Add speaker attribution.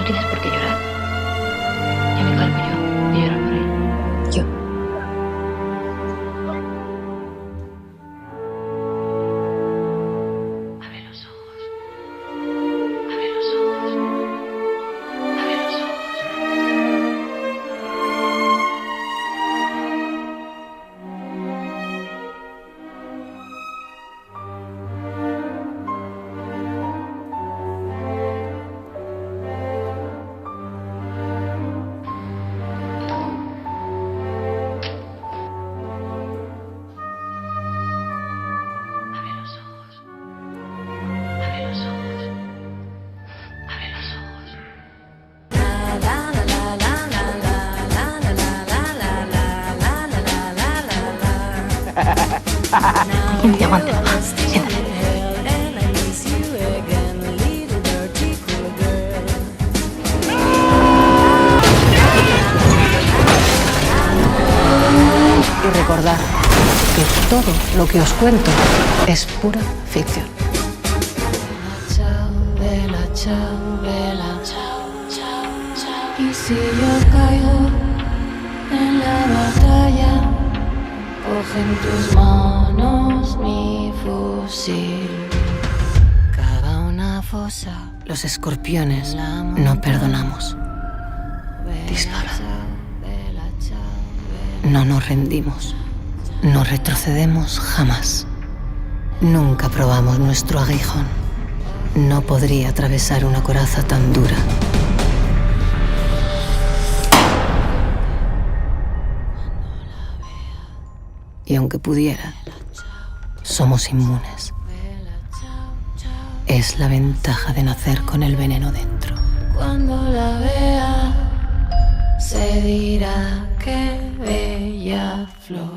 Speaker 1: No tienes por qué llorar. Ya me calmo yo de llorar por él. Yo. Abre los ojos. Abre los ojos. Abre los ojos. Abre los ojos. Abre los ojos. Abre los ojos. Alguien te aguante. Siéntate.
Speaker 2: Y recordad que todo lo que os cuento es pura ficción.
Speaker 3: Y si yo caigo en la batalla, coge en tus manos mi fusil. Cava una fosa.
Speaker 2: Los escorpiones no perdonamos. Dispara. No nos rendimos. No retrocedemos jamás. Nunca probamos nuestro aguijón. No podría atravesar una coraza tan dura. Y aunque pudiera, somos inmunes. Es la ventaja de nacer con el veneno dentro.
Speaker 3: Cuando la vea, se dirá que bella flor.